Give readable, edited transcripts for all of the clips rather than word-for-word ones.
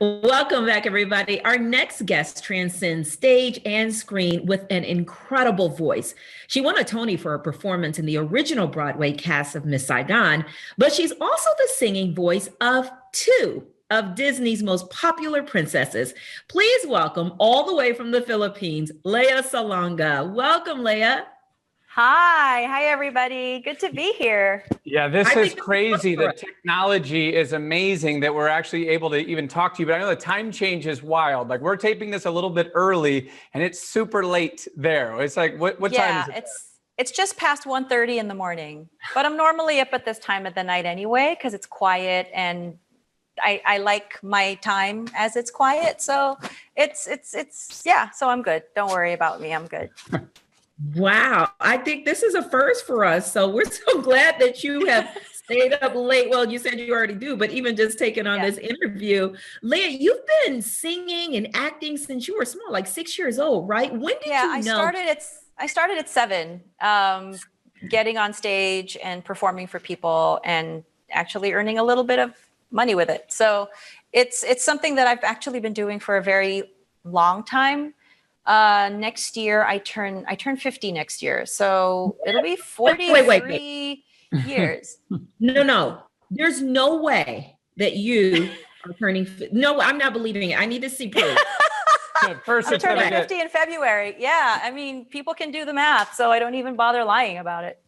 Welcome back, everybody. Our next guest transcends stage and screen with an incredible voice. She won a Tony for her performance in the original Broadway cast of Miss Saigon, but she's also the singing voice of two of Disney's most popular princesses. Please welcome, all the way from the Philippines, Lea Salonga. Welcome, Lea. Hi, everybody. Good to be here. Yeah, this is crazy. The technology is amazing that we're actually able to even talk to you, but I know the time change is wild. Like, we're taping this a little bit early and it's super late there. It's like, what time is it? It's just past 1:30 in the morning, but I'm normally up at this time of the night anyway, because it's quiet and I like my time as it's quiet. So so I'm good. Don't worry about me. I'm good. Wow. I think this is a first for us. So we're so glad that you have stayed up late. Well, you said you already do, but even just taking on this interview. Lea, you've been singing and acting since you were small, like 6 years old, right? When did you know? I started at 7, getting on stage and performing for people and actually earning a little bit of money with it. So it's something that I've actually been doing for a very long time. Next year I turn 50 next year, so it'll be 43 years. No, there's no way that you are turning. No, I'm not believing it. I need to see proof. I'm turning 50 in February. Yeah, I mean, people can do the math, so I don't even bother lying about it.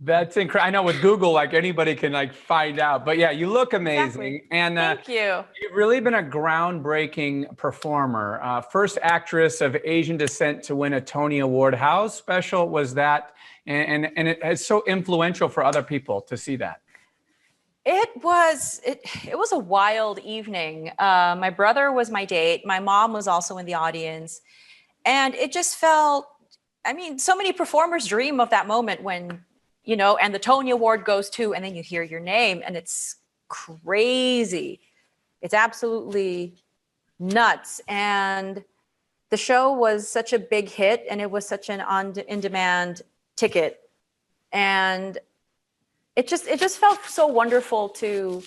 That's incredible. I know with Google, like, anybody can like find out, but yeah, you look amazing. Exactly. And thank you. You've really been a groundbreaking performer. First actress of Asian descent to win a Tony Award. How special was that? And it's so influential for other people to see that. It was a wild evening. My brother was my date. My mom was also in the audience. And it just felt, I mean, so many performers dream of that moment when, you know, and the Tony Award goes to, and then you hear your name, and it's crazy. It's absolutely nuts. And the show was such a big hit, and it was such an in-demand ticket. And it just felt so wonderful to,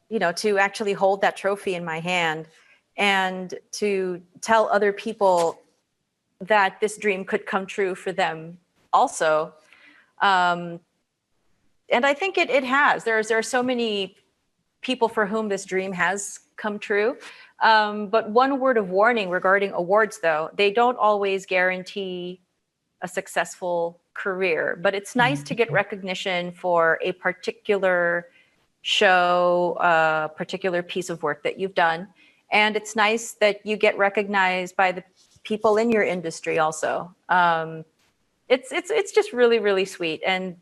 you know, to actually hold that trophy in my hand and to tell other people that this dream could come true for them also. And I think it has. There are so many people for whom this dream has come true. But one word of warning regarding awards, though, they don't always guarantee a successful career. But it's nice to get recognition for a particular show, a particular piece of work that you've done. And it's nice that you get recognized by the people in your industry also. It's just really, really sweet. And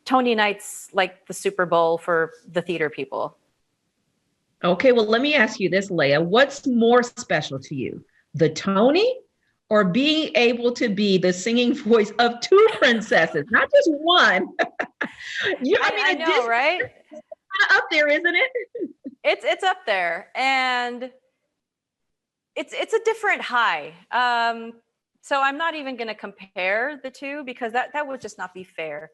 Tony Night's like the Super Bowl for the theater people. Okay, well, let me ask you this, Lea. What's more special to you, the Tony or being able to be the singing voice of two princesses, not just one? I know, right? It's up there, isn't it? It's up there, and it's a different high. So I'm not even going to compare the two because that would just not be fair.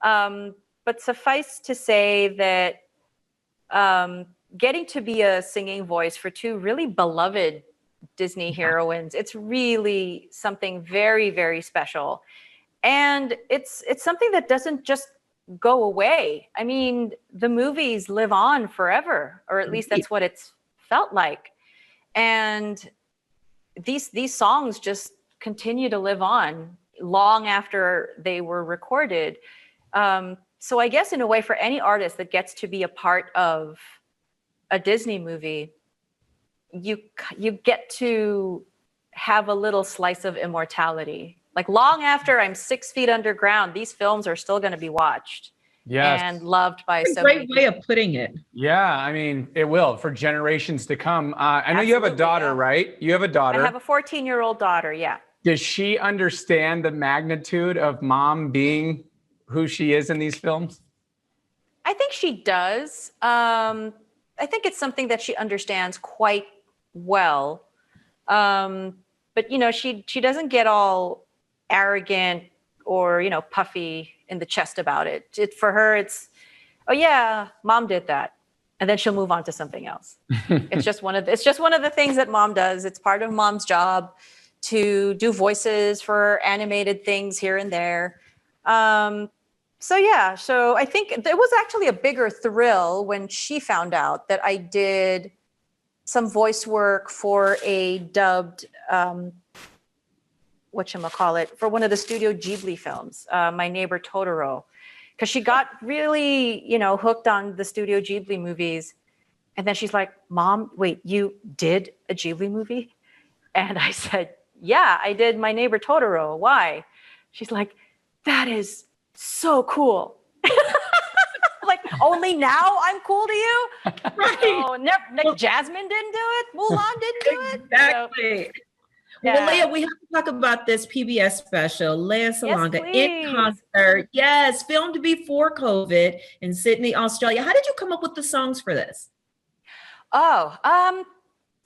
But suffice to say that getting to be a singing voice for two really beloved Disney heroines, it's really something very, very special. And it's something that doesn't just go away. I mean, the movies live on forever, or at least that's what it's felt like. And these songs just continue to live on long after they were recorded. So I guess in a way, for any artist that gets to be a part of a Disney movie, you get to have a little slice of immortality. Like, long after I'm 6 feet underground, these films are still going to be watched. Yes. And loved by so many. Great way of putting it. Yeah, I mean, it will for generations to come. I know you have a daughter, right? You have a daughter. I have a 14-year-old daughter, yeah. Does she understand the magnitude of mom being who she is in these films? I think she does. I think it's something that she understands quite well. But, you know, she doesn't get all arrogant or, you know, puffy in the chest about it. For her, it's, oh yeah, mom did that. and then she'll move on to something else. It's just one of the things that mom does. It's part of mom's job to do voices for animated things here and there. So I think it was actually a bigger thrill when she found out that I did some voice work for a dubbed, whatchamacallit, for one of the Studio Ghibli films, My Neighbor Totoro. Because she got really, hooked on the Studio Ghibli movies. And then she's like, Mom, wait, you did a Ghibli movie? And I said, yeah, I did My Neighbor Totoro. Why? She's like, that is so cool. Like, only now I'm cool to you? Right. Oh, never, Jasmine didn't do it. Mulan didn't do it. Exactly. So, Well, Lea, we have to talk about this PBS special, Lea Salonga Yes, in concert. Yes, filmed before COVID in Sydney, Australia. How did you come up with the songs for this?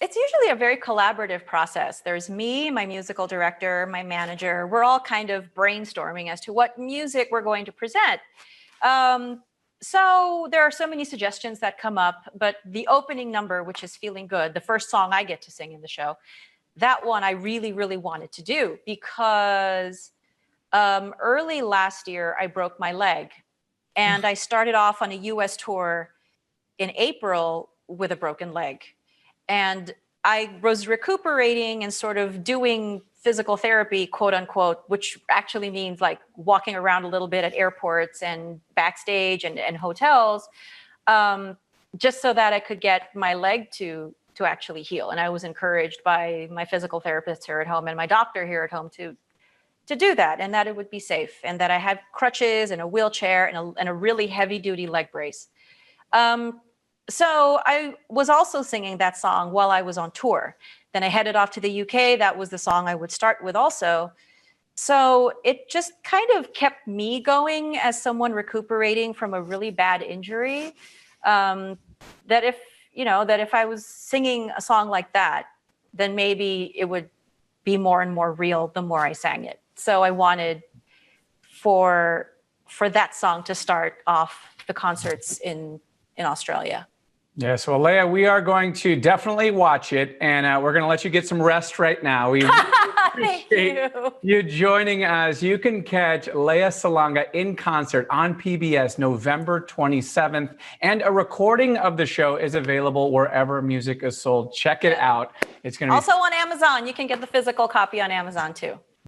It's usually a very collaborative process. There's me, my musical director, my manager. We're all kind of brainstorming as to what music we're going to present. So there are so many suggestions that come up, but the opening number, which is Feeling Good, the first song I get to sing in the show, that one I really, really wanted to do because early last year, I broke my leg. And I started off on a US tour in April with a broken leg. And I was recuperating and sort of doing physical therapy, quote unquote, which actually means like walking around a little bit at airports and backstage and hotels, just so that I could get my leg to actually heal. And I was encouraged by my physical therapist here at home and my doctor here at home to do that, and that it would be safe, and that I had crutches and a wheelchair and a really heavy duty leg brace. So I was also singing that song while I was on tour. Then I headed off to the UK. That was the song I would start with also. So it just kind of kept me going as someone recuperating from a really bad injury. That if I was singing a song like that, then maybe it would be more and more real the more I sang it. So I wanted for that song to start off the concerts in Australia. Yes, well, Lea, we are going to definitely watch it, and we're going to let you get some rest right now. We Thank you. You joining us. You can catch Lea Salonga in concert on PBS November 27th, and a recording of the show is available wherever music is sold. Check it out. It's going to be Also on Amazon. You can get the physical copy on Amazon too.